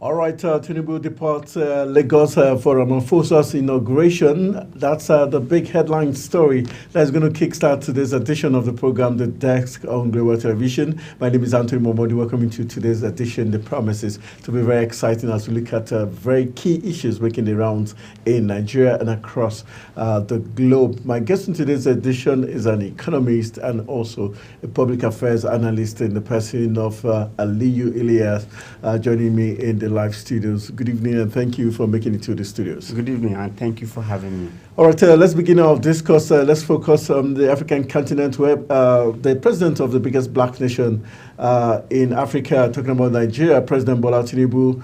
All right, Tinubu departs Lagos for Ramaphosa's inauguration. That's the big headline story that's going to kickstart today's edition of the program, The Desk on Global Television. My name is Anthony Momodi. Welcome to today's edition. The promises to be very exciting as we look at very key issues making the rounds in Nigeria and across the globe. My guest in today's edition is an economist and also a public affairs analyst in the person of Aliyu Ilyas, joining me in the live studios. Good evening and thank you for making it to the studios. Good evening and thank you for having me. All right, let's begin our discourse. Let's focus on the African continent where the president of the biggest black nation in Africa, talking about Nigeria, President Bola Tinubu,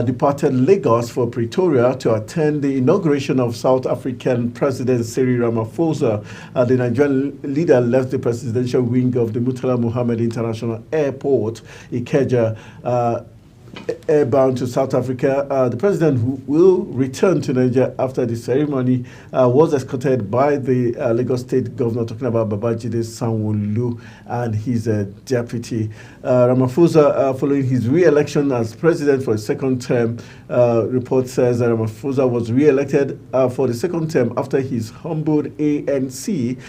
departed Lagos for Pretoria to attend the inauguration of South African President Cyril Ramaphosa. The Nigerian leader left the presidential wing of the Murtala Mohammed International Airport, Ikeja, airbound to South Africa. The president, who will return to Nigeria after the ceremony, was escorted by the Lagos State governor, talking about Babajide Sanwo-Olu and his deputy. Ramaphosa, following his re-election as president for a second term, report says that Ramaphosa was re-elected for the second term after his humbled ANC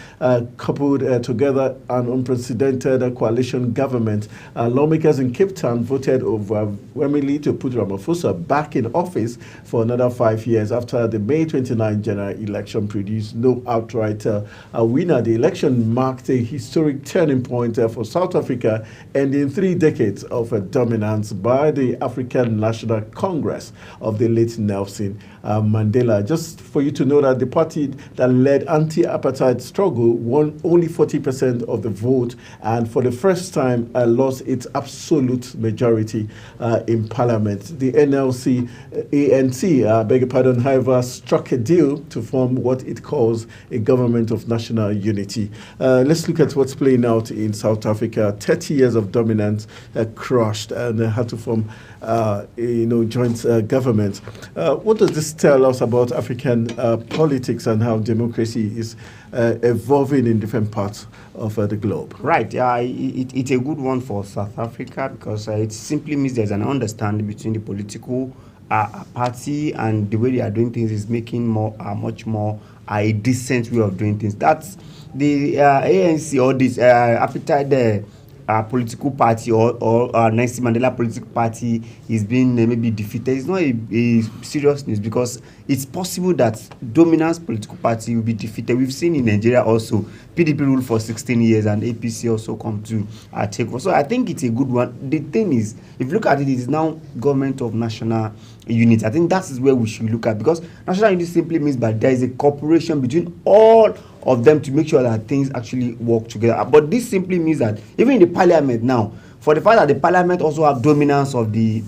coupled together an unprecedented coalition government. Lawmakers in Cape Town voted overwhelmingly to put Ramaphosa back in office for another 5 years after the May 29 general election produced no outright winner. The election marked a historic turning point for South Africa, ending 3 decades of dominance by the African National Congress of the late Nelson Mandela. Just for you to know that the party that led anti-apartheid struggle won only 40% of the vote and for the first time lost its absolute majority in parliament. The NLC, ANC, beg your pardon, however, struck a deal to form what it calls a government of national unity. Let's look at what's playing out in South Africa. 30 years of dominance crushed and had to form joint government. What does this tell us about African politics and how democracy is evolving in different parts of the globe? Right, it's a good one for South Africa because it simply means there's an understanding between the political party and the way they are doing things is making much more a decent way of doing things. That's the ANC or this appetite political party or Nelson Mandela political party is being maybe defeated. It's not a serious news because it's possible that dominance political party will be defeated. We've seen in Nigeria also PDP ruled for 16 years and APC also come to take over. So I think it's a good one. The thing is, if you look at it, it is now government of national unity. I think that is where we should look at because national unity simply means that there is a cooperation between all of them to make sure that things actually work together. But this simply means that even in the parliament now, for the fact that the parliament also have dominance of the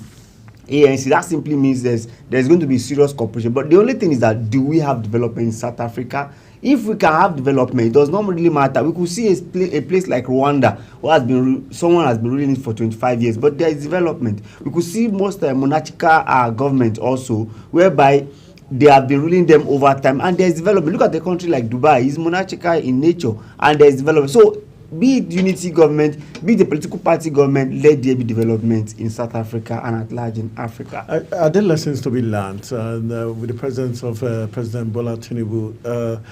ANC, that simply means there's going to be serious cooperation. But the only thing is that do we have development in South Africa? If we can have development, it does not really matter. We could see a place like Rwanda, where someone has been ruling it for 25 years, but there is development. We could see most monarchical government also, whereby they have been ruling them over time, and there is development. Look at the country like Dubai; it's monarchical in nature, and there is development. So, be it unity government, be it the political party government, let there be development in South Africa and at large in Africa. Are there lessons to be learned with the presence of President Bola Tinubu?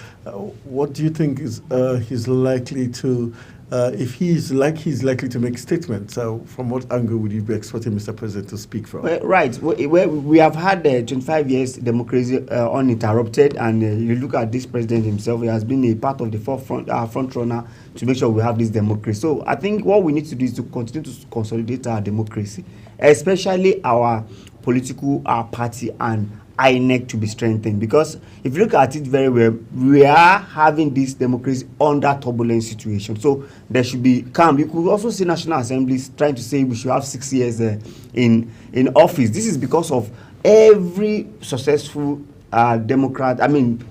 What do you think is he's likely to? If he's likely to make statements, from what angle would you be expecting Mr. President to speak from? Well, right. We have had 25 years democracy uninterrupted, and you look at this president himself, he has been a part of the front runner to make sure we have this democracy. So I think what we need to do is to continue to consolidate our democracy, especially our political party and INEC to be strengthened, because if you look at it very well, we are having this democracy under turbulent situation. So there should be calm. You could also see National Assemblies trying to say we should have 6 years in office. This is because of every successful Democrat,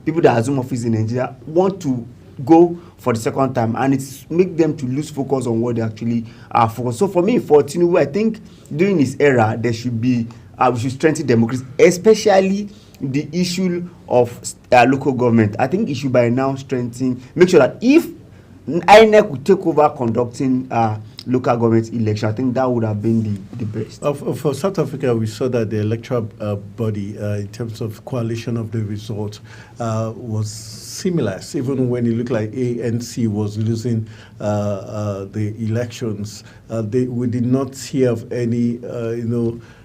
people that assume office in Nigeria want to go for the second time, and it's make them to lose focus on what they actually are focused. So for me, for Tinubu, I think during his era, there should be we should strengthen democracy, especially the issue of local government. I think it should by now strengthen, make sure that if INEC would take over conducting local government election. I think that would have been the best. For South Africa, we saw that the electoral body, in terms of coalition of the result, was similar. Even when it looked like ANC was losing the elections, we did not hear of any,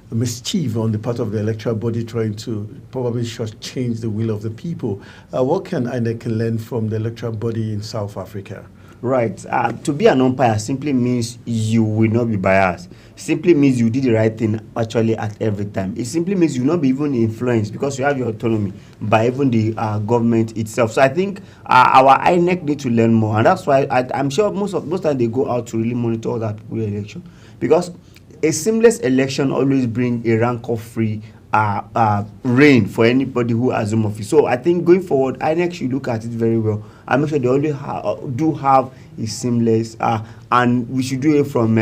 mischief on the part of the electoral body trying to probably change the will of the people. What can INEC learn from the electoral body in South Africa? Right. To be an umpire simply means you will not be biased. Simply means you did the right thing actually at every time. It simply means you will not be even influenced because you have your autonomy by even the government itself. So I think our INEC need to learn more, and that's why I'm sure most time they go out to really monitor that people election, because a seamless election always bring a rancor-free reign for anybody who assumes office. So I think going forward, INEC should look at it very well and make sure they always do have a seamless, and we should do it from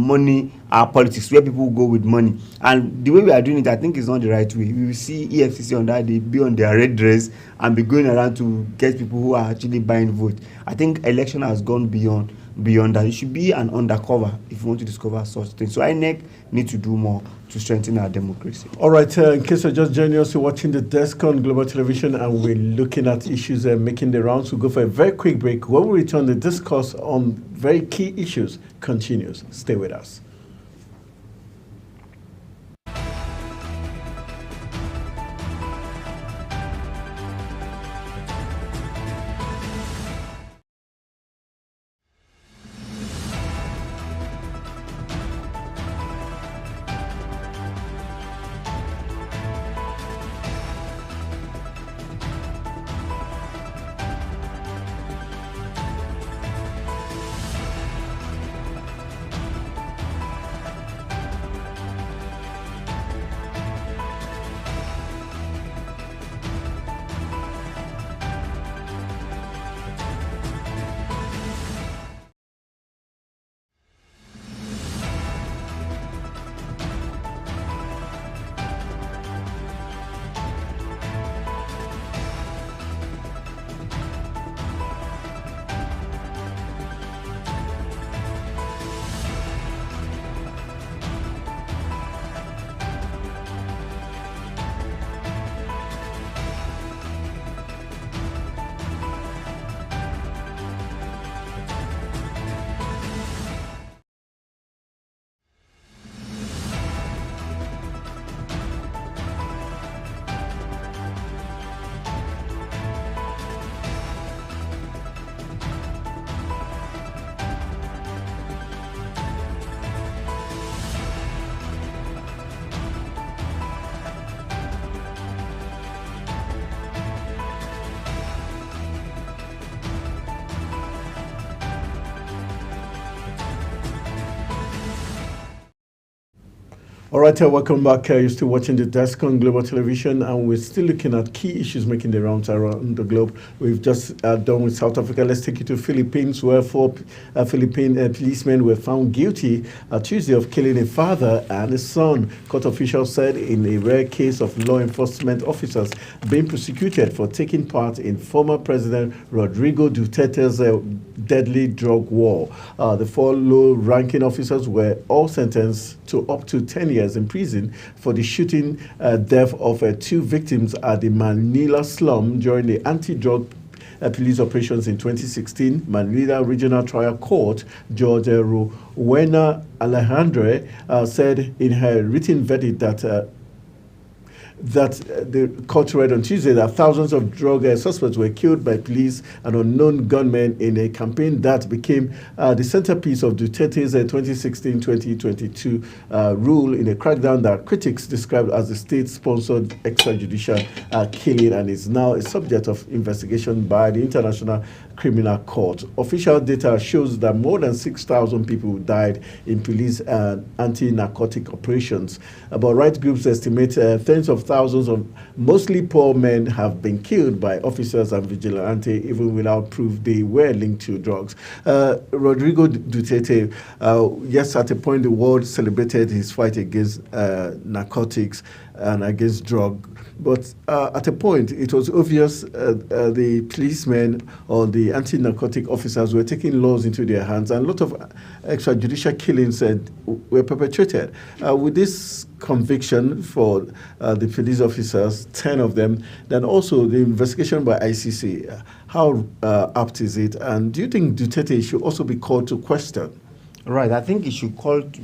money politics, where people go with money. And the way we are doing it, I think, is not the right way. We will see EFCC on that day be on their red dress and be going around to get people who are actually buying votes. I think election has gone beyond that. It should be an undercover if you want to discover such things. So INEC need to do more to strengthen our democracy. All right, in case you're just joining us, you're watching The Desk on Global Television, and we're looking at issues making the rounds. We'll go for a very quick break. When we return, the discourse on very key issues continues. Stay with us. All right, welcome back. You're still watching The Desk on Global Television, and we're still looking at key issues making the rounds around the globe. We've just done with South Africa. Let's take you to Philippines, where 4 Philippine policemen were found guilty Tuesday of killing a father and a son. Court officials said in a rare case of law enforcement officers being prosecuted for taking part in former President Rodrigo Duterte's deadly drug war. The 4 low-ranking officers were all sentenced to up to 10 years in prison for the shooting death of 2 victims at the Manila slum during the anti-drug police operations in 2016. Manila Regional Trial Court, Judge Rowena Alejandre said in her written verdict that the court read on Tuesday that thousands of drug suspects were killed by police and unknown gunmen in a campaign that became the centerpiece of Duterte's 2016-2022 rule in a crackdown that critics described as the state-sponsored extrajudicial killing, and is now a subject of investigation by the International Criminal Court. Official data shows that more than 6,000 people died in police and anti-narcotic operations. But right groups estimate tens of thousands of mostly poor men have been killed by officers and vigilante, even without proof they were linked to drugs. Rodrigo Duterte, yes, at a point the world celebrated his fight against narcotics and against drug. But at a point, it was obvious the policemen or the anti-narcotic officers were taking laws into their hands, and a lot of extrajudicial killings were perpetrated. With this conviction for the police officers, 10 of them, then also the investigation by ICC, how apt is it? And do you think Duterte should also be called to question? Right, I think it should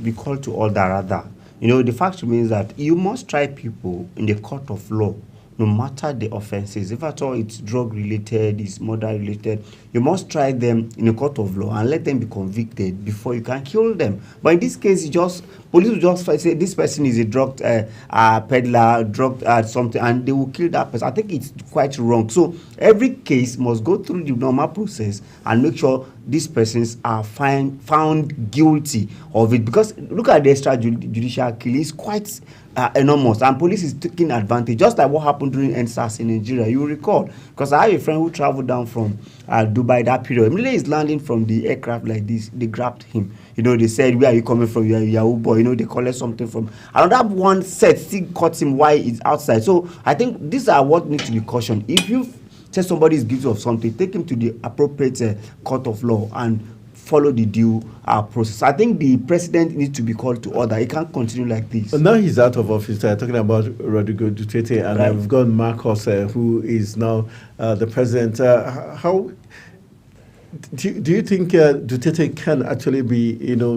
be called to order rather. You know, the fact remains that you must try people in the court of law, no matter the offenses. If at all it's drug-related, it's murder-related, you must try them in a court of law and let them be convicted before you can kill them. But in this case, police will just say this person is a drug peddler, drug something, and they will kill that person. I think it's quite wrong. So every case must go through the normal process and make sure these persons are found guilty of it. Because look at the extrajudicial killing, it's quite enormous, and police is taking advantage, just like what happened during NSAS in Nigeria. You will recall, because I have a friend who traveled down from Dubai that period. Immediately he's landing from the aircraft like this, they grabbed him. You know, they said, where are you coming from? You are a Yahoo boy. You know, they collect something from another one set, still caught him while he's outside. So I think these are what needs to be cautioned. If you say somebody is guilty of something, take him to the appropriate court of law and follow the due process. I think the president needs to be called to order. He can't continue like this. Well, now he's out of office. Talking about Rodrigo Duterte, and right. we've got Marcos, who is now the president. How do you think Duterte can actually be,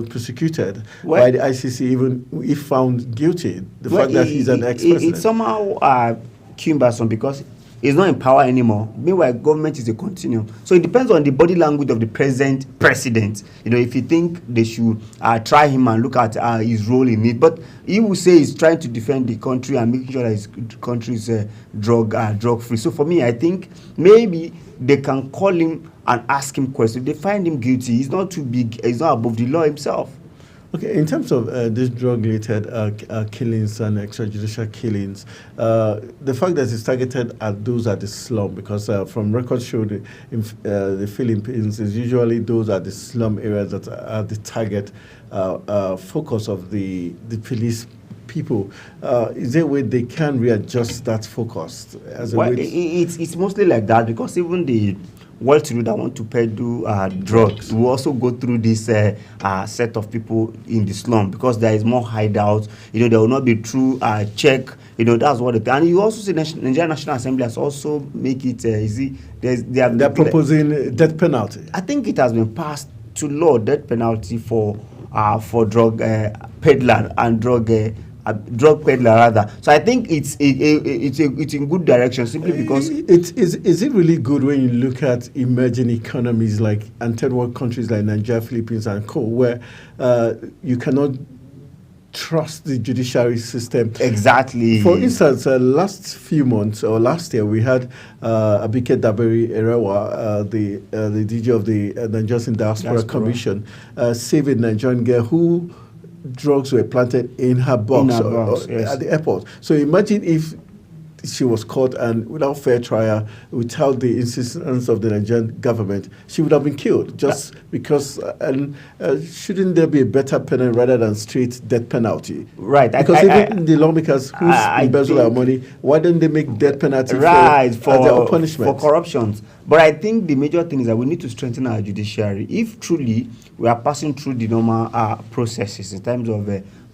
prosecuted by the ICC, even if found guilty? The fact that he's an ex-president. It's somehow cumbersome because he's not in power anymore. Meanwhile, government is a continuum. So it depends on the body language of the present president. You know, if you think they should try him and look at his role in it. But he will say he's trying to defend the country and making sure that his country is drug free. So for me, I think maybe they can call him and ask him questions. If they find him guilty, he's not too big. He's not above the law himself. Okay, in terms of these drug-related killings and extrajudicial killings, the fact that it's targeted at those at the slum, because from records show in the Philippines, is usually those at the slum areas that are the target focus of the police people. Is there a way they can readjust that focus? It's mostly like that, because even the well-to-do that want to peddle drugs will also go through this set of people in the slum, because there is more hideout. You know, there will not be true check. You know, that's what it. And you also see the Nigerian National Assembly has also make it easy. They're proposing death penalty. I think it has been passed to law, death penalty for drug peddler and drug peddler rather. So I think it's in good direction, simply because is it really good when you look at emerging economies like and third world countries like Nigeria, Philippines, and co, where you cannot trust the judiciary system. Exactly. For instance, last few months or last year, we had Abike Dabiri Erewa, the DG of the Nigerian Diaspora Commission, save a Nigerian girl who drugs were planted in her box, yes, at the airport. So imagine if she was caught and without fair trial, without the insistence of the Nigerian government, she would have been killed just because. And shouldn't there be a better penalty rather than straight death penalty? Right. Because even the lawmakers who embezzle our money, why don't they make death penalty for their punishment? For corruptions? But I think the major thing is that we need to strengthen our judiciary. If truly we are passing through the normal processes in terms of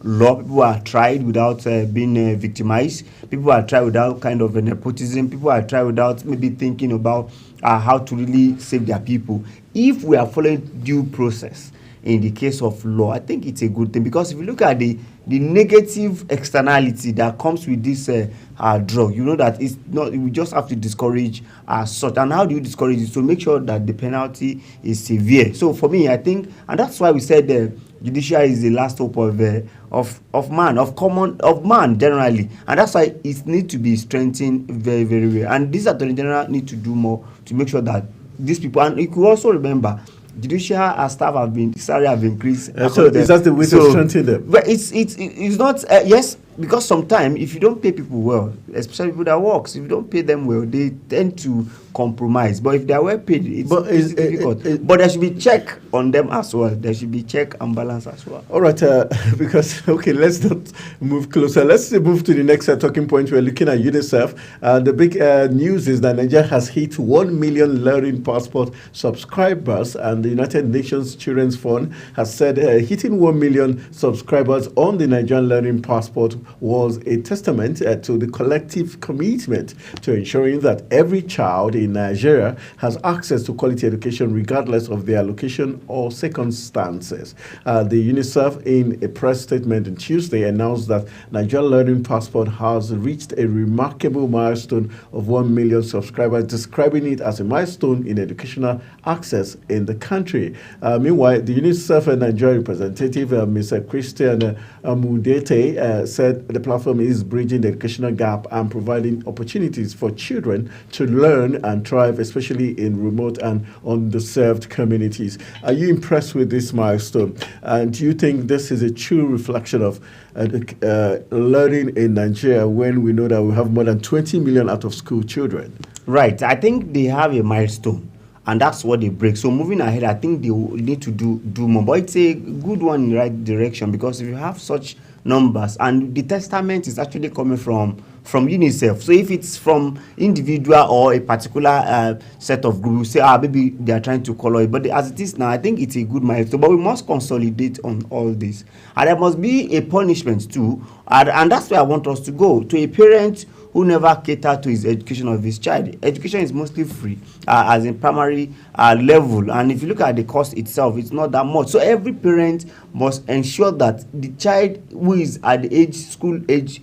law, people are tried without being victimized. People are tried without kind of nepotism. People are tried without maybe thinking about how to really save their people. If we are following due process in the case of law, I think it's a good thing, because if you look at the negative externality that comes with this drug, you know that it's not. We just have to discourage such. And how do you discourage it? So make sure that the penalty is severe. So for me, I think, and that's why we said judiciary is the last hope of man generally, and that's why it needs to be strengthened very, very well. And this attorney general need to do more to make sure that these people, and you could also remember judicial staff salary have increased. So is that the way to strengthen them? But it's not, yes, because sometimes if you don't pay people well, especially people that works, if you don't pay them well, they tend to compromise. But if they are well paid, it's difficult. But there should be check on them as well. There should be check and balance as well. All right, because, okay, let's not move closer. Let's move to the next talking point. We're looking at UNICEF. The big news is that Nigeria has hit 1 million Learning Passport subscribers, and the United Nations Children's Fund has said hitting 1 million subscribers on the Nigerian Learning Passport was a testament to the collective commitment to ensuring that every child in Nigeria has access to quality education regardless of their location or circumstances. The UNICEF, in a press statement on Tuesday, announced that Nigeria Learning Passport has reached a remarkable milestone of 1 million subscribers, describing it as a milestone in educational access in the country. Meanwhile, the UNICEF Nigeria representative, Mr. Christian Mudete, said the platform is bridging the educational gap and providing opportunities for children to learn and thrive, especially in remote and underserved communities. Are you impressed with this milestone? And do you think this is a true reflection of learning in Nigeria when we know that we have more than 20 million out-of-school children? Right. I think they have a milestone, and that's what they break. So moving ahead, I think they will need to do more. But it's a good one in the right direction, because if you have such numbers, and the testament is actually coming from UNICEF. So if it's from individual or a particular set of groups, say, maybe they are trying to color it. But as it is now, I think it's a good milestone. But we must consolidate on all this. And there must be a punishment too. And that's where I want us to go. To a parent who never cater to his education of his child. Education is mostly free as in primary level. And if you look at the cost itself, it's not that much. So every parent must ensure that the child who is at the school age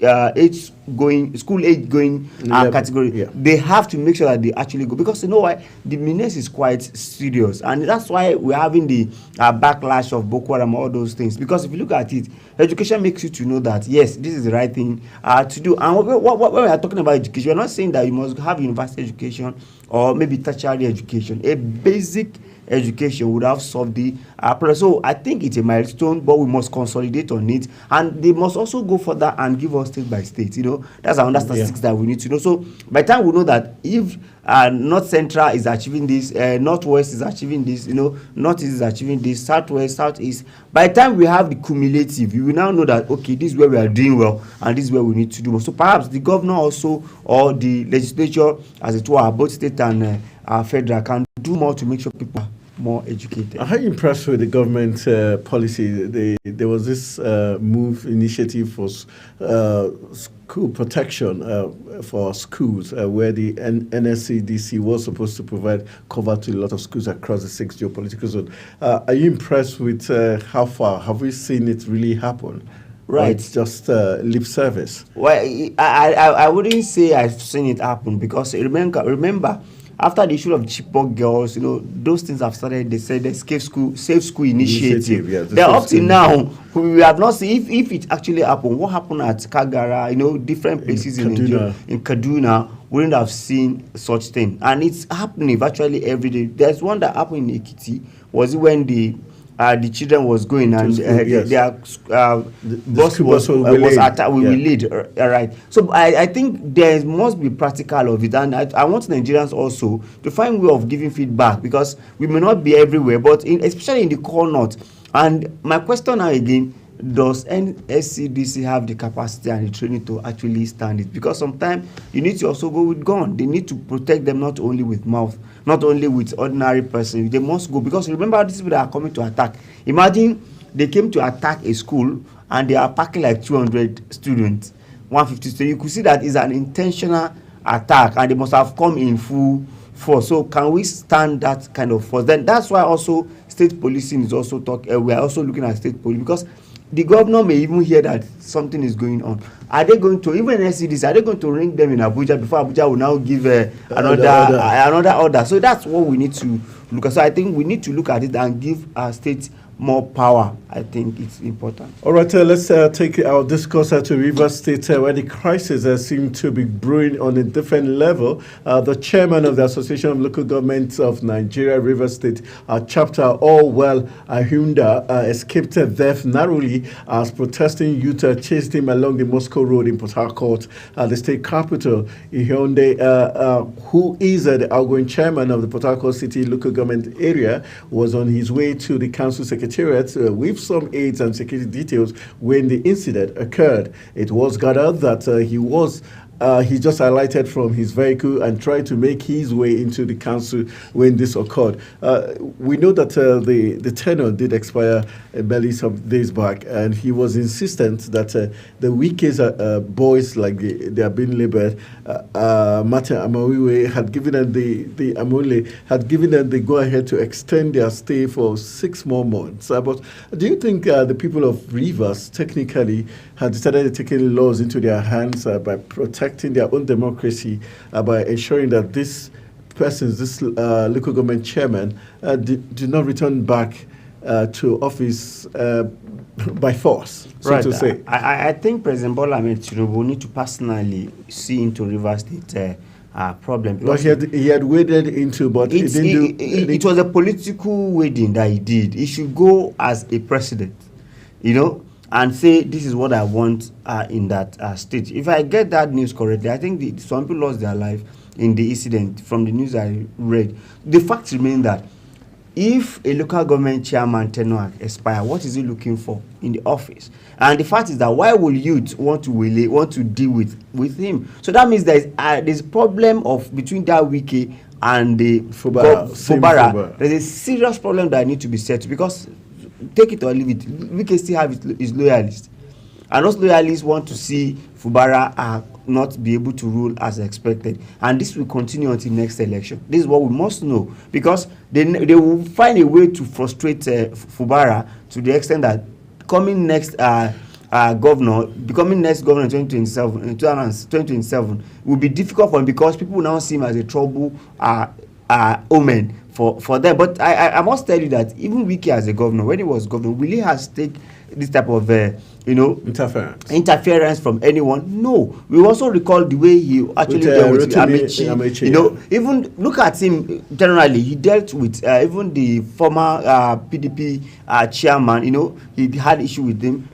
going category, they have to make sure that they actually go, because you know why? The menace is quite serious, and that's why we're having the backlash of Boko Haram, all those things. Because if you look at it, education makes you to know that yes, this is the right thing to do. And when we are talking about education, we're not saying that you must have university education or maybe tertiary education. A basic education would have solved the problem. So I think it's a milestone, but we must consolidate on it, and they must also go further and give us state by state. You know, that's another statistics that we need to know. So by the time we know that if North Central is achieving this, Northwest is achieving this, you know, Northeast is achieving this, Southwest, Southeast. By the time we have the cumulative, you will now know that okay, this is where we are doing well, and this is where we need to do more. So perhaps the governor also, or the legislature, as it were, both state and federal, can do more to make sure people are more educated. How impressed with the government policy? There was this initiative for school protection for schools, where the NSCDC was supposed to provide cover to a lot of schools across the 6 geopolitical zone. Are you impressed with how far? Have we seen it really happen? Right. It's just lip service. Well, I wouldn't say I've seen it happen, because remember, after the issue of Chibok girls, you know, those things have started. They said the Safe School Initiative. They're up to now. We have not seen if it actually happened. What happened at Kagara, you know, different places in Kaduna, we wouldn't have seen such thing. And it's happening virtually every day. There's one that happened in Ekiti. Was it when the children was going and their bus was attacked with lead, right? So I think there must be practical of it, and I want Nigerians also to find way of giving feedback, because we may not be everywhere, but especially in the core north. And my question now again, does NSCDC have the capacity and the training to actually stand it? Because sometimes you need to also go with gun. They need to protect them, not only with mouth, not only with ordinary person. They must go, because remember, these people that are coming to attack. Imagine they came to attack a school and they are packing like 200 students, 150. So you could see that is an intentional attack, and they must have come in full force. So can we stand that kind of force? Then that's why also state policing is also we are also looking at state police, because the governor may even hear that something is going on. Are they going to, even NSCDC, are they going to ring them in Abuja before Abuja will now give another order? So that's what we need to look at. So I think we need to look at it and give our state more power. I think it's important. All right, let's take our discourse to Rivers State, where the crisis seems to be brewing on a different level. The chairman of the Association of Local Governments of Nigeria, Rivers State chapter, Allwell Ahunda, escaped death narrowly as protesting youth chased him along the Moscow Road in Port Harcourt, the state capital. Hyundai, who is the outgoing chairman of the Port Harcourt City Local Government area, was on his way to the council secretariat with some aides and security details when the incident occurred. It was gathered that he just alighted from his vehicle and tried to make his way into the council when this occurred. We know that the tenure did expire barely some days back, and he was insistent that the weakest boys, like they are being labeled, Martin Amawiwe, had given them the Amole had given them the go-ahead to extend their stay for 6 more months. But do you think the people of Rivers technically had decided to take laws into their hands by protecting their own democracy, by ensuring that this local government chairman, did not return back to office by force, so right. to say? I think President Bola Ahmed Tinubu need to personally see into Rivers State problem. But he had waded into, but it was a political wading that he did. He should go as a president, and say, this is what I want in that state. If I get that news correctly, I think some people lost their life in the incident from the news I read. The fact remains that if a local government chairman tenure expire, what is he looking for in the office? And the fact is that why will youth want to deal with him? So that means there's a problem between that Wike and the Fubara. There's a serious problem that needs to be settled, because take it or leave it, Wike still have his loyalists, and those loyalists want to see Fubara not be able to rule as expected, and this will continue until next election. This is what we must know, because they will find a way to frustrate Fubara to the extent that becoming next governor in 2027 will be difficult for him, because people will now see him as a trouble omen for them. But I must tell you that even Wike as a governor, when he was governor, will he has take this type of interference from anyone? No. We also recall the way he actually dealt with Amaechi. Even look at him generally. He dealt with even the former PDP chairman. He had issue with him.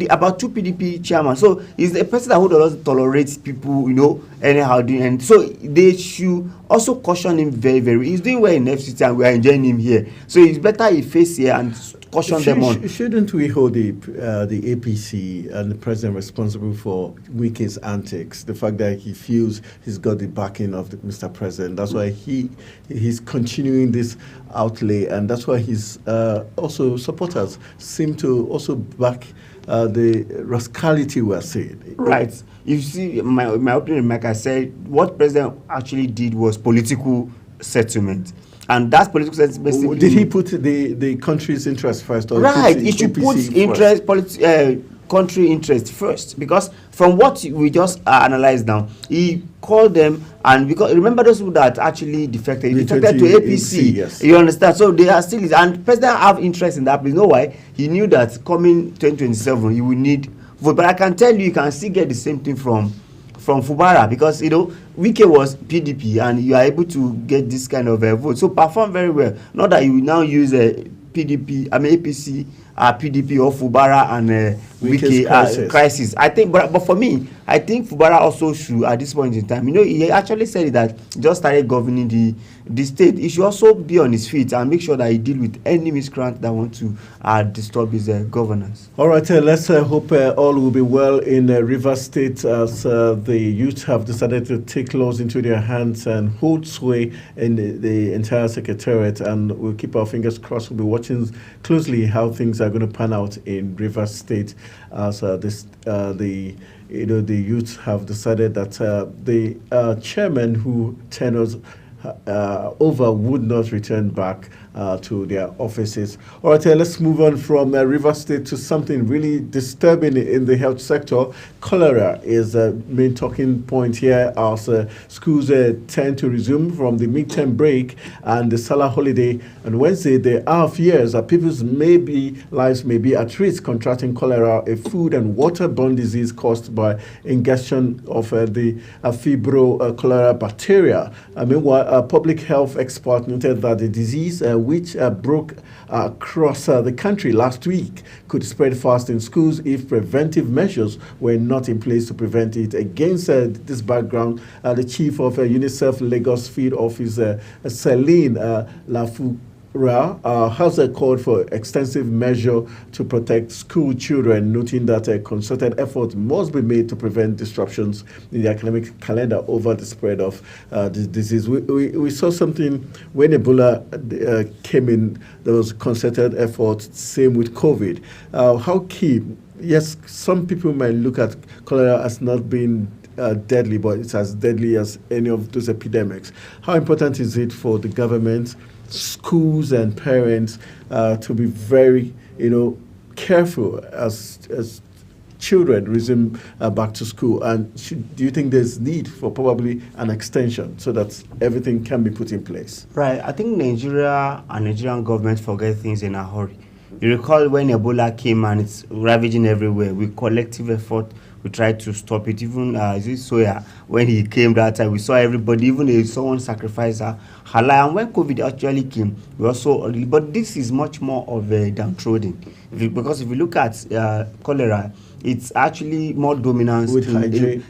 About 2 PDP chairman. So he's a person that doesn't tolerate people, anyhow. And so they should also caution him very, very. He's doing well in FCT, and we are enjoying him here. So it's better he face here and caution them on. Shouldn't we hold the APC and the president responsible for Wike's antics? The fact that he feels he's got the backing of Mr. President. That's why he's continuing this outlay, and that's why his also supporters seem to also back the rascality we're seeing. Right. You see, my opinion, like I said, what president actually did was political settlement. And that's political settlement. Did he put the country's interest first? Or right. He should put country interest first, because from what we just analyzed now, he called them, and because remember those who that actually defected to APC. Yes. You understand? So they are still, and president have interest in that. But you know why? He knew that coming 2027 he will need vote. But I can tell you can still get the same thing from Fubara, because Wike was PDP and you are able to get this kind of vote. So perform very well. Not that you will now use APC, PDP or Fubara and Wike crisis. I think, but for me, I think Fubara also should, at this point in time, he actually said that just started governing the state. He should also be on his feet and make sure that he deal with any miscreant that want to disturb his governance. All right, let's hope all will be well in Rivers State, as the youth have decided to take laws into their hands and hold sway in the entire secretariat, and we'll keep our fingers crossed. We'll be watching closely how things are going to pan out in Rivers State, as the youth have decided that the chairman who tenors over would not return back, to their offices. All right, let's move on from Rivers State to something really disturbing in the health sector. Cholera is a main talking point here as schools tend to resume from the midterm break and the Salah holiday on Wednesday. There are fears that people's lives may be at risk contracting cholera, a food and waterborne disease caused by ingestion of the fibro cholera bacteria. Meanwhile, a public health expert noted that the disease, which broke across the country last week, could spread fast in schools if preventive measures were not in place to prevent it. Against this background, the chief of UNICEF Lagos Field Office, Celine Lafu, has called for extensive measure to protect school children, noting that a concerted effort must be made to prevent disruptions in the academic calendar over the spread of this disease. We saw something when Ebola came in. There was concerted effort. Same with COVID. How key? Yes, some people might look at cholera as not being deadly, but it's as deadly as any of those epidemics. How important is it for the government, schools and parents to be very, careful as children resume back to school? And do you think there's need for probably an extension so that everything can be put in place? Right. I think Nigeria and Nigerian government forget things in a hurry. You recall when Ebola came and it's ravaging everywhere, with collective effort, we tried to stop it. Even Soya, when he came that time, we saw everybody, even if someone sacrificed her life. And when COVID actually came, we also, but this is much more of a downtrodden. Because if you look at cholera, it's actually more dominant with hygiene.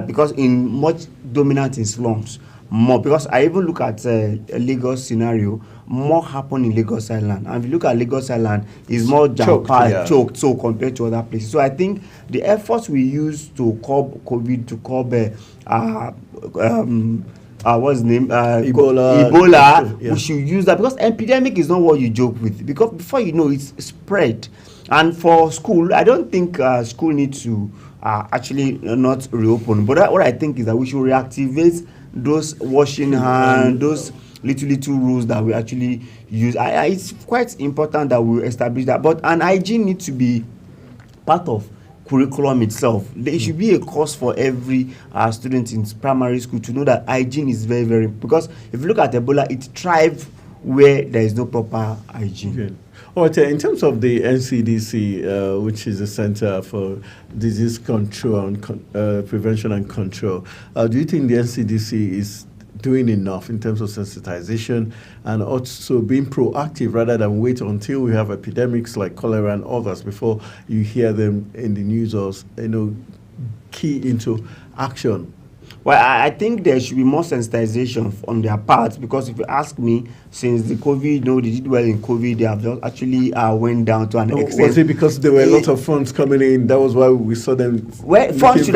Because in much dominant in slums. More, because I even look at a Lagos scenario, more happen in Lagos Island. And if you look at Lagos Island, it's more choked so compared to other places. So I think the efforts we use to curb COVID, to curb what's the name? Ebola. Yeah. We should use that, because epidemic is not what you joke with. Because before you know, it's spread. And for school, I don't think school needs to actually not reopen. But what I think is that we should reactivate those washing hands, those little rules that we actually use. It's quite important that we establish that. But an hygiene needs to be part of curriculum itself. There should be a course for every student in primary school to know that hygiene is very, very, because if you look at Ebola, it thrives where there is no proper hygiene. Okay. All right, in terms of the NCDC, which is the Center for Disease Control and Prevention and Control, do you think the NCDC is doing enough in terms of sensitization and also being proactive rather than wait until we have epidemics like cholera and others before you hear them in the news or key into action? Well, I think there should be more sensitization on their part, because if you ask me, since the COVID, they did well in COVID, they have actually went down to an extent. Was it because there were a lot of funds coming in? That was why we saw them. Well, funds should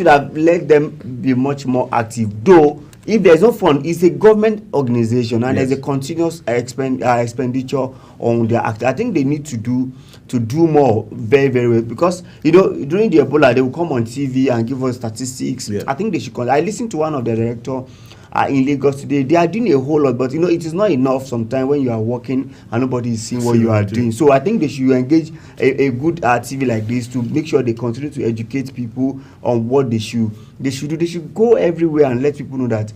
have let them be much more active. Though, if there's no fund, it's a government organization and there's a continuous expenditure on their act. I think they need to do more very, very well, because during the Ebola they will come on TV and give us statistics. I think they should I listened to one of the director in Lagos today. They are doing a whole lot, but it is not enough sometimes when you are working and nobody is seeing what you are doing. So I think they should engage a good TV like this to make sure they continue to educate people on what they should do. They should go everywhere and let people know that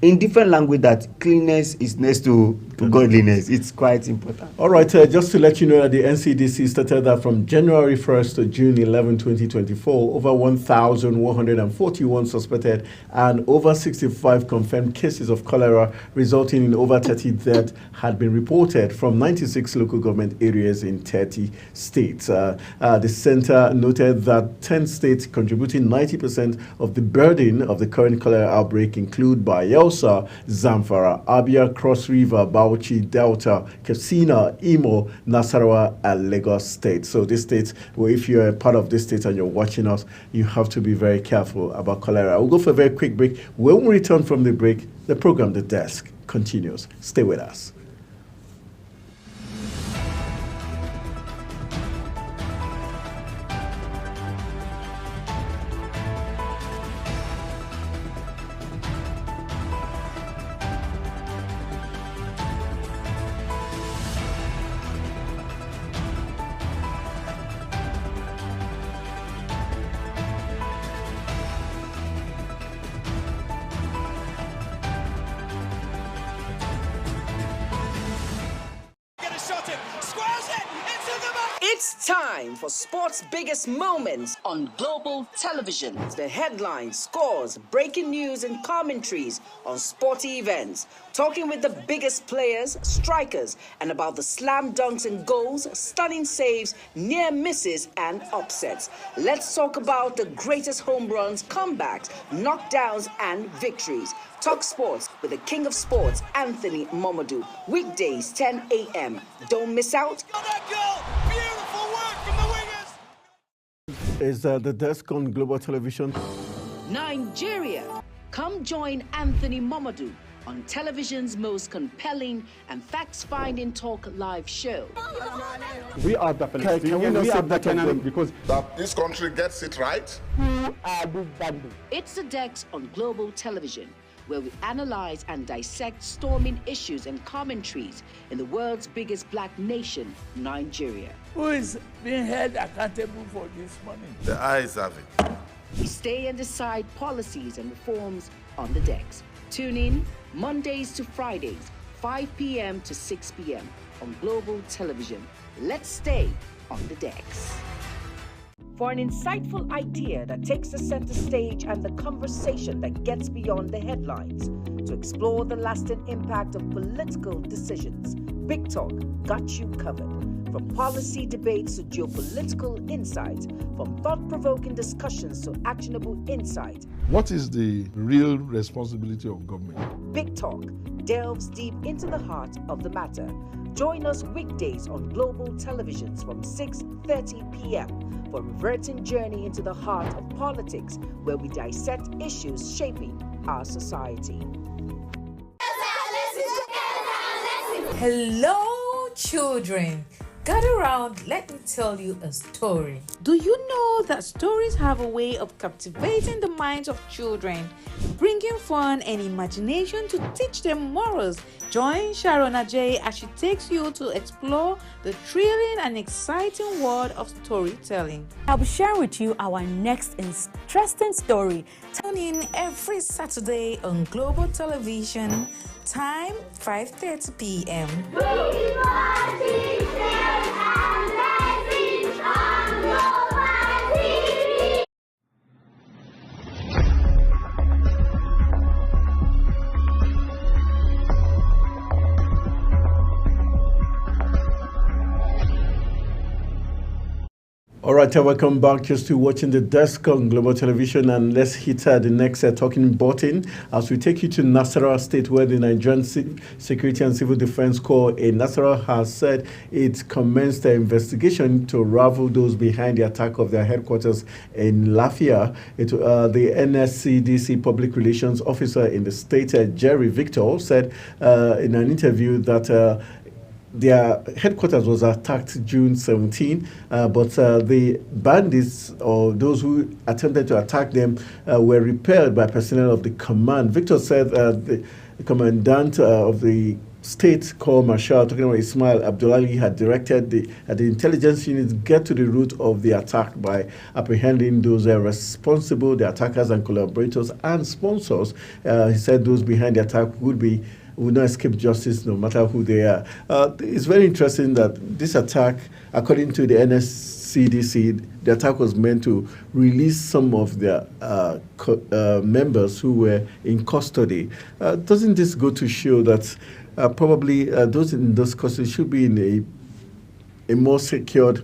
in different language that cleanliness is next to godliness. It's quite important. All right, just to let you know that the NCDC stated that from January 1st to June 11, 2024, over 1,141 suspected and over 65 confirmed cases of cholera, resulting in over 30 deaths, had been reported from 96 local government areas in 30 states. The center noted that 10 states contributing 90% of the burden of the current cholera outbreak include Bayelsa, Zamfara, Abia, Cross River, Bauchi, Delta, Katsina, Imo, Nasarawa, and Lagos State. So these states, well, if you're a part of this state and you're watching us, you have to be very careful about cholera. We'll go for a very quick break. When we return from the break, the program, The Desk, continues. Stay with us. It's time for sports' biggest moments on global television. The headlines, scores, breaking news, and commentaries on sporty events. Talking with the biggest players, strikers, and about the slam dunks and goals, stunning saves, near misses, and upsets. Let's talk about the greatest home runs, comebacks, knockdowns, and victories. Talk sports with the king of sports, Anthony Momodu. Weekdays, 10 a.m. Don't miss out. Beautiful work from the wingers. Is the desk on Global Television. Nigeria. Come join Anthony Momodu on television's most compelling and facts-finding talk live show. We are the Palestinians, Can we not we say are the that Canaan again? because That this country gets it right. who are these bandits? It's the Dex on Global Television, where we analyze and dissect storming issues and commentaries in the world's biggest black nation, Nigeria. Who is being held accountable for this money? The eyes have it. We stay and decide policies and reforms on the Dex. Tune in Mondays to Fridays, 5 p.m. to 6 p.m. on Global Television. Let's stay on the Dex. For an insightful idea that takes the center stage and the conversation that gets beyond the headlines, to explore the lasting impact of political decisions, Big Talk got you covered. From policy debates to geopolitical insights, from thought-provoking discussions to actionable insight, What is the real responsibility of government? Big Talk delves deep into the heart of the matter. Join us weekdays on Global Televisions from 6:30 p.m. for a reverting journey into the heart of politics, where we dissect issues shaping our society. Hello, children. Gather around, let me tell you a story. Do you know that stories have a way of captivating the minds of children, bringing fun and imagination to teach them morals? Join Sharon Ajay as she takes you to explore the thrilling and exciting world of storytelling. I'll be sharing with you our next interesting story. Tune in every Saturday on Global Television, time 5:30 p.m. All right, welcome back. Just to watching the desk on Global Television, and let's hit the next talking button as we take you to Nasarawa State, where the Nigerian Security and Civil Defense Corps in Nasarawa has said it commenced the investigation to unravel those behind the attack of their headquarters in Lafia. The NSCDC Public Relations Officer in the state, Jerry Victor, said in an interview that their headquarters was attacked June 17, but the bandits or those who attempted to attack them were repelled by personnel of the command. Victor said the commandant of the State Corps Marshal, talking about Ismail Abdullahi, had directed the intelligence unit get to the root of the attack by apprehending those responsible, the attackers and collaborators and sponsors. He said those behind the attack would not escape justice no matter who they are. It's very interesting that this attack, according to the NSCDC, the attack was meant to release some of their members who were in custody. Doesn't this go to show that probably those in those custody should be in a more secured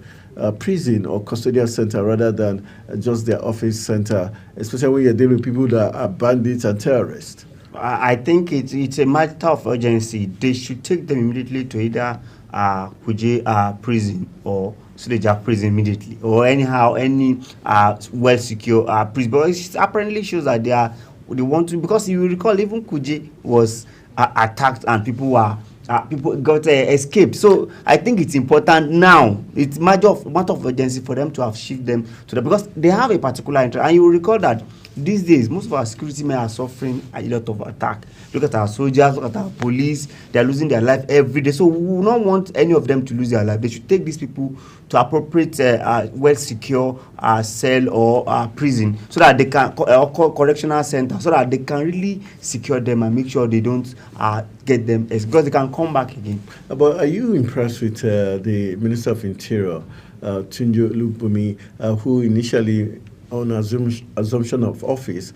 prison or custodial center rather than just their office center, especially when you're dealing with people that are bandits and terrorists? I think it's a matter of urgency. They should take them immediately to either Kuje prison or Suleja prison immediately, or any well secure prison. But it apparently shows that they want to, because you recall even Kuje was attacked and people got escaped. So I think it's important now. It's matter of urgency for them to have shifted them to the, because they have a particular interest. And you will recall that these days most of our security men are suffering a lot of attack. Look at our soldiers, look at our police. They are losing their life every day. So we will not want any of them to lose their life. They should take these people to appropriate well secure cell or prison, so that they can correctional center, so that they can really secure them and make sure they don't get them, because they can come back again. But are you impressed with the Minister of Interior Tunji Olubunmi, who initially, on assumption of office,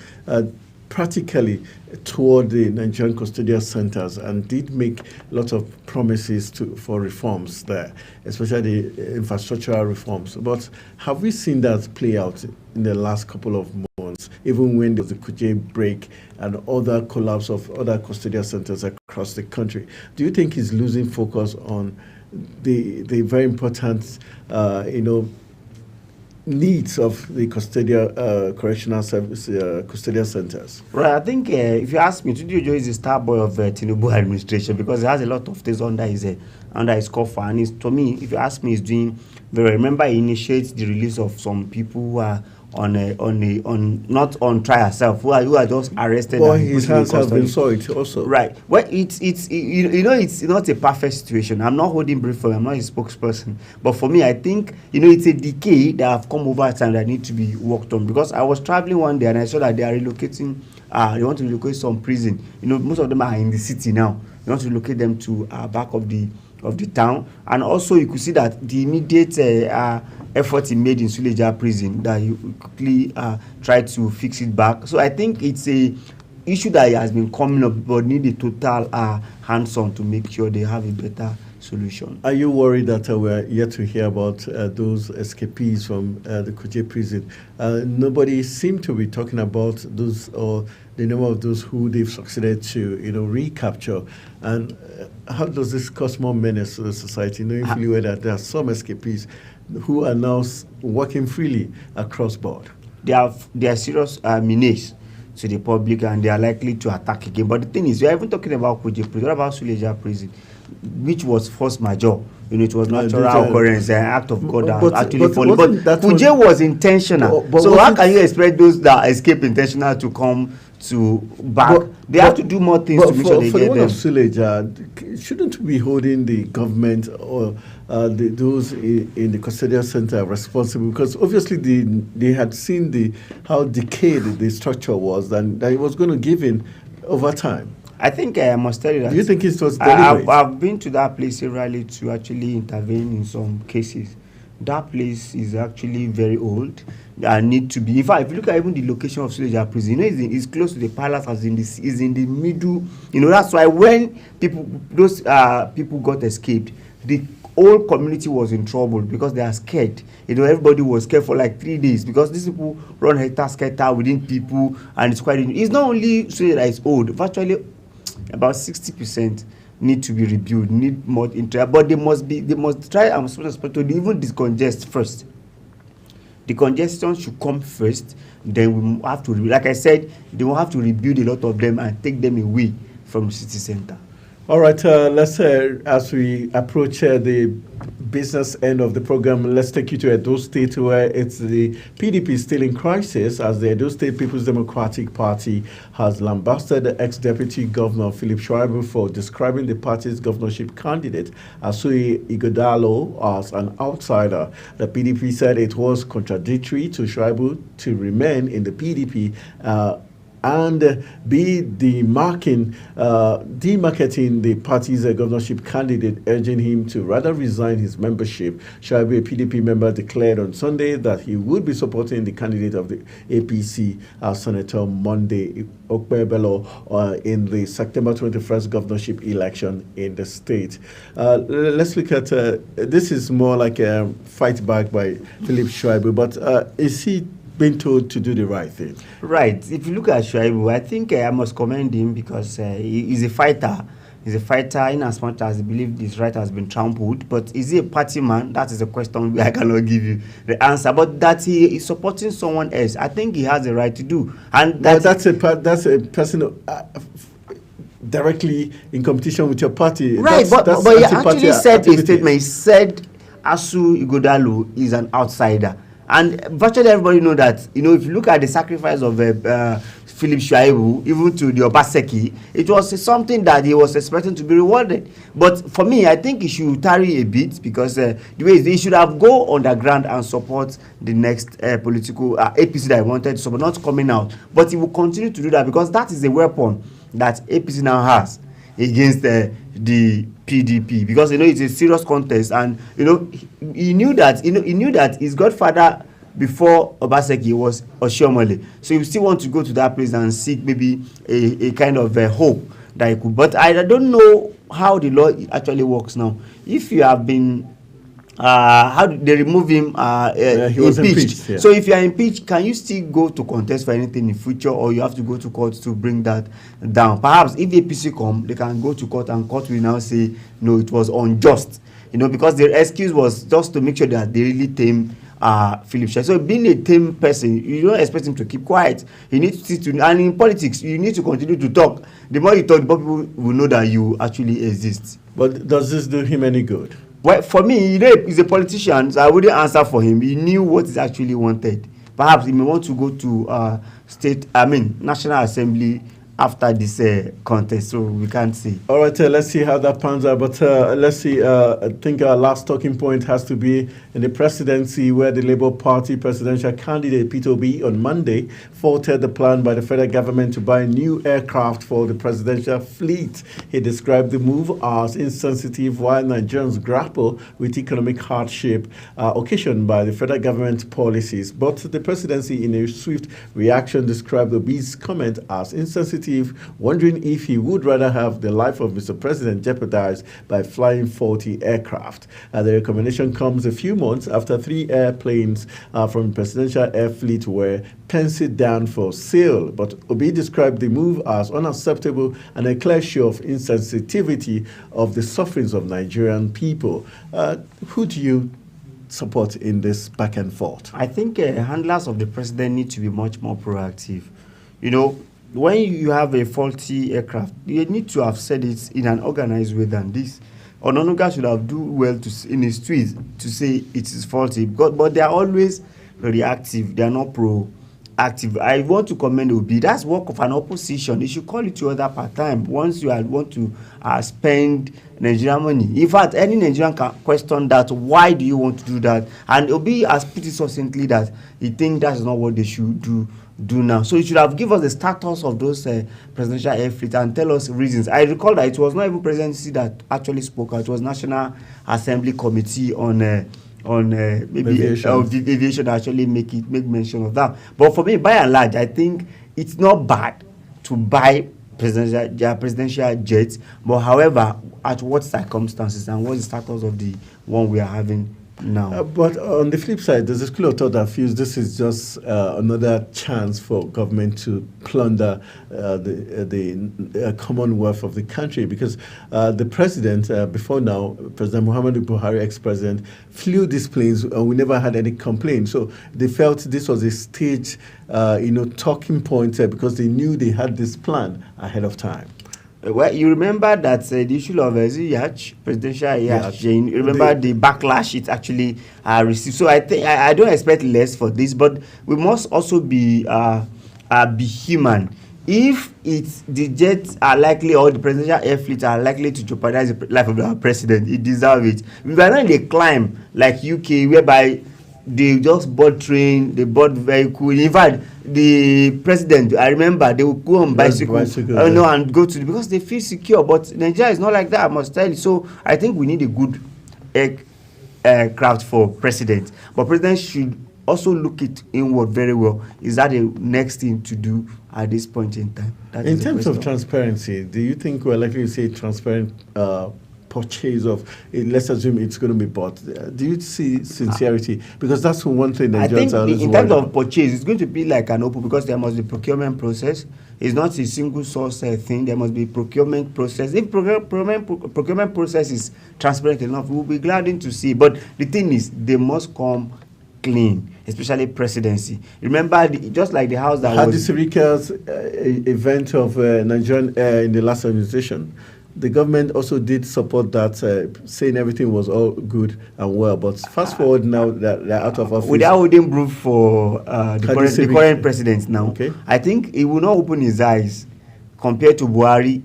practically toured the Nigerian custodial centers and did make lots of promises for reforms there, especially the infrastructural reforms. But have we seen that play out in the last couple of months, even when there was the Kuje break and other collapse of other custodial centers across the country? Do you think he's losing focus on the very important, needs of the custodial correctional service custodial centers? Right, I think if you ask me, Tunji Ojo is the star boy of Tinubu administration because he has a lot of things under his cover, and to me, if you ask me, he's doing very. Remember, he initiates the release of some people who are not on trial herself, who are just arrested. Well, his hands have been soiled also. Right. Well, it's not a perfect situation. I'm not holding brief for him. I'm not his spokesperson. But for me, I think it's a decay that have come over time that need to be worked on. Because I was traveling one day and I saw that they are relocating. They want to relocate some prison. Most of them are in the city now. They want to relocate them to back of the town, and also you could see that the immediate effort he made in Suleja prison, that he quickly tried to fix it back. So I think it's a issue that has been coming up, but need a total hands-on to make sure they have a better solution. Are you worried that we're yet to hear about those escapees from the Kuje prison? Nobody seemed to be talking about those or the number of those who they've succeeded to, recapture. And how does this cause more menace to the society, knowing fully well that there are some escapees who are now working freely across board? They are serious menace to the public, and they are likely to attack again. But the thing is, we are even talking about Kuje prison. What about Suleja prison, which was force majeure? It was natural occurrence, an act of God that actually followed. But Kuje was intentional. So how can you expect those that escape intentional to come to back? They have to do more things to make sure they get them. For the one of Suleja, shouldn't we be holding the government or those in the custodial center responsible? Because obviously they had seen how decayed the structure was, and that it was going to give in over time. I think I must tell you that. Do you think it was deliberate? I've been to that place severally to actually intervene in some cases. That place is actually very old. And need to be. In fact, if you look at even the location of Suleja prison, it's close to the palace, as is in the middle. That's why when those people got escaped, the whole community was in trouble because they are scared. Everybody was scared for like 3 days because these people run helter-skelter within people, and it's not only Suleja that is old. Virtually about 60% need to be rebuilt, need more interest, but they must try as much as possible to even decongest first. The congestion should come first, then we have to, like I said, they will have to rebuild a lot of them and take them away from the city center. All right, let's as we approach the business end of the program, let's take you to Edo State, where it's the PDP still in crisis, as the Edo State People's Democratic Party has lambasted the ex-deputy governor Philip Shuaibu for describing the party's governorship candidate Asuyi Ighodalo as an outsider. The PDP said it was contradictory to Shuaibu to remain in the PDP and be demarketing the party's governorship candidate, urging him to rather resign his membership. Shuaibu, a PDP member, declared on Sunday that he would be supporting the candidate of the APC, Senator Monday Okpebholo, in the September 21st governorship election in the state. Let's look at this is more like a fight back by Philip Shuaibu, but is he being told to do the right thing? Right. If you look at Shuaibu, I think I must commend him because he's a fighter. He's a fighter in as much as he believes his right has been trampled. But is he a party man? That is a question I cannot give you the answer. But that he is supporting someone else, I think he has a right to do. And that's a person directly in competition with your party. Right. But he actually said a statement. He said Asuyi Ighodalo is an outsider. And virtually everybody know that, if you look at the sacrifice of Philip Shuaibu, even to the Obaseki, it was something that he was expecting to be rewarded. But for me, I think he should tarry a bit because the way he should have go underground and support the next political APC that he wanted to support, not coming out. But he will continue to do that because that is a weapon that APC now has against the PDP, because it's a serious contest, and he knew that his godfather before Obaseki was Oshiomhole, so he still want to go to that place and seek maybe a kind of hope that he could. But I don't know how the law actually works now. If you have been how did they remove him? He was impeached. Yeah. So if you are impeached, can you still go to contest for anything in future, or you have to go to court to bring that down? Perhaps if APC come, they can go to court, and court will now say no, it was unjust. Because their excuse was just to make sure that they really tame Philip Shai. So being a tame person, you don't expect him to keep quiet. You need to sit to, and in politics, you need to continue to talk. The more you talk, the more people will know that you actually exist. But does this do him any good? Well, for me, he's a politician, so I wouldn't answer for him. He knew what is actually wanted. Perhaps he may want to go to National Assembly after this contest, so we can't see. All right, let's see how that pans out. But let's see. I think our last talking point has to be in the presidency, where the Labour Party presidential candidate Peter Obi on Monday faulted the plan by the federal government to buy new aircraft for the presidential fleet. He described the move as insensitive while Nigerians grapple with economic hardship occasioned by the federal government policies. But the presidency, in a swift reaction, described Obi's comment as insensitive, wondering if he would rather have the life of Mr. President jeopardized by flying faulty aircraft. The recommendation comes a few months after 3 airplanes from the presidential air fleet were penciled down for sale. But Obi described the move as unacceptable and a clear show of insensitivity of the sufferings of Nigerian people. Who do you support in this back and forth? I think handlers of the president need to be much more proactive. When you have a faulty aircraft, you need to have said it in an organized way than this. Ononuga should have do well in his tweets to say it is faulty, but they are always reactive. They are not proactive. I want to commend Obi. That's work of an opposition. They should call it to other part-time once you want to spend Nigerian money. In fact, any Nigerian can question that. Why do you want to do that? And Obi has put it succinctly that he thinks that's not what they should do now. So you should have given us the status of those presidential air fleet and tell us reasons. I recall that it was not even presidency that actually spoke. It was National Assembly Committee on maybe aviation actually make mention of that. But for me, by and large, I think it's not bad to buy presidential jets, but however, at what circumstances and what is the status of the one we are having now? But on the flip side, there's a school of thought that feels this is just another chance for government to plunder the commonwealth of the country, because the president, before now, President Muhammadu Buhari, ex-president, flew these planes and we never had any complaint. So they felt this was a stage, talking point because they knew they had this plan ahead of time. Well, you remember that the issue of Yacht, presidential Yacht, you remember the backlash it actually received. So I think I don't expect less for this, but we must also be human. If the jets are likely, or the presidential air fleet are likely to jeopardize the life of our president, it deserves it. We are not in a climb like UK, whereby they just bought train, they bought vehicle. In fact, the president, I remember, they would go on bicycle and go to, because they feel secure. But Nigeria is not like that, I must tell you. So I think we need a good aircraft for president. But president should also look it inward very well. Is that the next thing to do at this point in time? In terms of transparency, do you think we're likely to see transparent purchase of, let's assume it's going to be bought? Do you see sincerity? Because that's one thing that Nigerians are in terms of purchase, it's going to be like an open, because there must be procurement process. It's not a single source thing. There must be procurement process. If procurement process is transparent enough, we'll be glad to see. But the thing is, they must come clean, especially presidency. Remember, just like the house that had was... the Sirika's event of Nigerian Air in the last administration, the government also did support that, saying everything was all good and well. But fast forward now that they're out of office. Without holding proof for the current president now, okay, I think he will not open his eyes compared to Buhari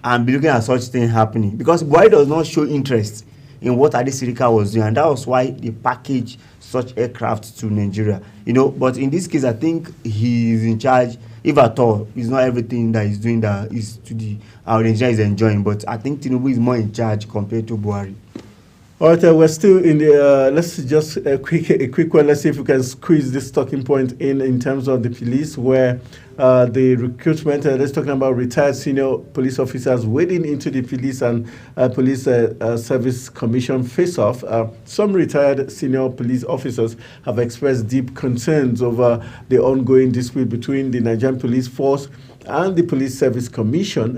and be looking at such thing happening. Because Buhari does not show interest in what Adi Sirika was doing. And that was why they packaged such aircraft to Nigeria. But in this case, I think he is in charge if at all, it's not everything that he's doing that is to the Nigeria is enjoying. But I think Tinubu is more in charge compared to Buhari. All right, we're still in the, let's just a quick one. Let's see if we can squeeze this talking point in terms of the police, where the recruitment, let's talking about retired senior police officers wading into the police and police service commission face-off. Some retired senior police officers have expressed deep concerns over the ongoing dispute between the Nigerian police force and the Police Service Commission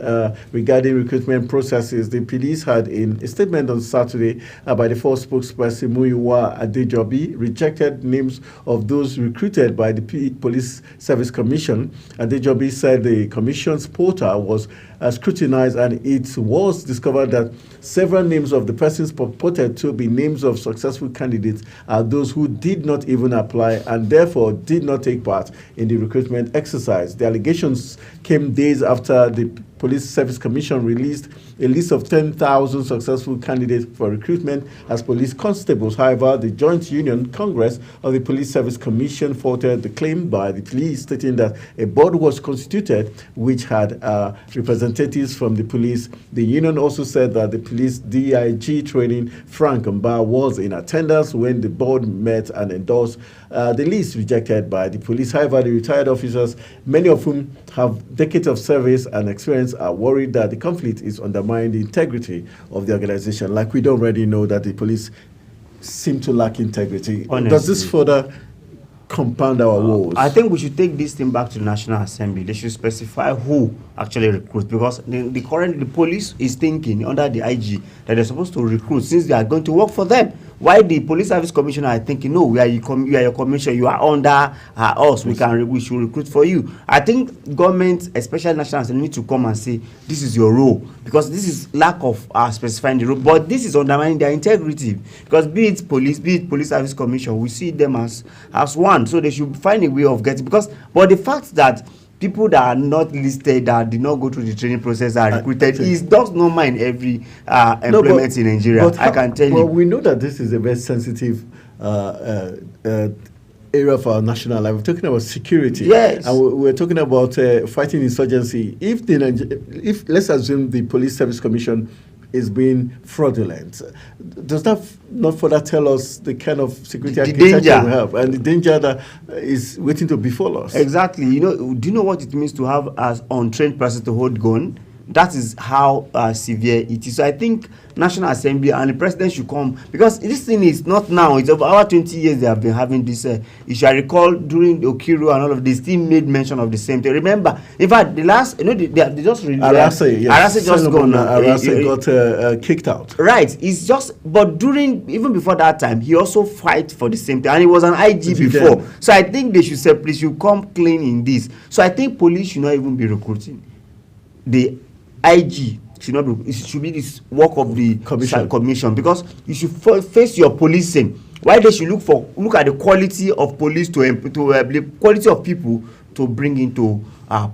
regarding recruitment processes. The police had, in a statement on Saturday by the force spokesperson Muyiwa Adejobi, rejected names of those recruited by the Police Service Commission. Adejobi said the commission's portal was scrutinized, and it was discovered that several names of the persons purported to be names of successful candidates are those who did not even apply and therefore did not take part in the recruitment exercise. The allegations came days after the Police Service Commission released a list of 10,000 successful candidates for recruitment as police constables. However, the Joint Union Congress of the Police Service Commission faulted the claim by the police, stating that a board was constituted which had representatives from the police. The union also said that the police DIG training Frank Mba was in attendance when the board met and endorsed the list rejected by the police. However, the retired officers, many of whom have decades of service and experience, are worried that the conflict is undermining the integrity of the organization. Like we don't already know that the police seem to lack integrity. Honestly. Does this further compound our woes? I think we should take this thing back to the National Assembly. They should specify who actually recruits, because the police is thinking under the IG that they're supposed to recruit since they are going to work for them. Why the Police Service Commissioner are thinking, no, you are your commissioner, you are under us, we should recruit for you. I think government, especially National Assembly, need to come and say this is your role, because this is lack of specifying the role, but this is undermining their integrity, because be it Police Service Commission, we see them as one, so they should find a way of getting, but the fact that people that are not listed, that did not go through the training process, are recruited, is does not mind every employment in Nigeria. I can tell you. Well, we know that this is a very sensitive area for our national life. We're talking about security. Yes. And we're talking about fighting insurgency. If let's assume the Police Service Commission is being fraudulent, does that not further tell us the kind of security architecture we have and the danger that is waiting to befall us? Exactly. Do you know what it means to have an untrained person to hold gun? That is how severe it is. So I think National Assembly and the president should come, because this thing is not now, it's over 20 years they have been having this issue. I recall during the Okiru and all of this, still made mention of the same thing. Remember, in fact, the last, they just released Arase just gone. Arase got kicked out. Right. It's just, but even before that time, he also fight for the same thing, and he was an IG before. So I think they should come clean in this. So I think police should not even be recruiting. The IG should not be. It should be this work of the commission, because you should face your policing. Why they should look at the quality of police the quality of people to bring into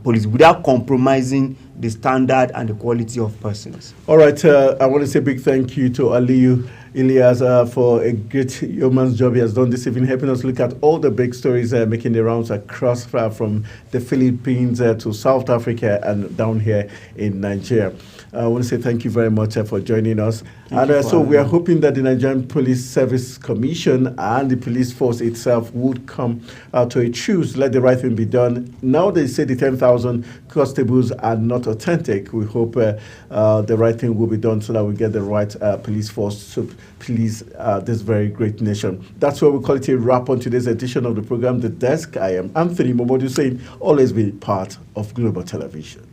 police without compromising the standard and the quality of persons. All right, I want to say a big thank you to Aliyu Ilyas for a great yeoman's job he has done this evening, helping us look at all the big stories making the rounds across from the Philippines to South Africa and down here in Nigeria. I want to say thank you very much for joining us. So we are hoping that the Nigerian Police Service Commission and the police force itself would come to a truce, let the right thing be done. Now they say the 10,000 constables are not authentic. We hope the right thing will be done so that we get the right police force to police this very great nation. That's why we call it a wrap on today's edition of the program, The Desk. I am Anthony Momodu saying always be part of Global Television.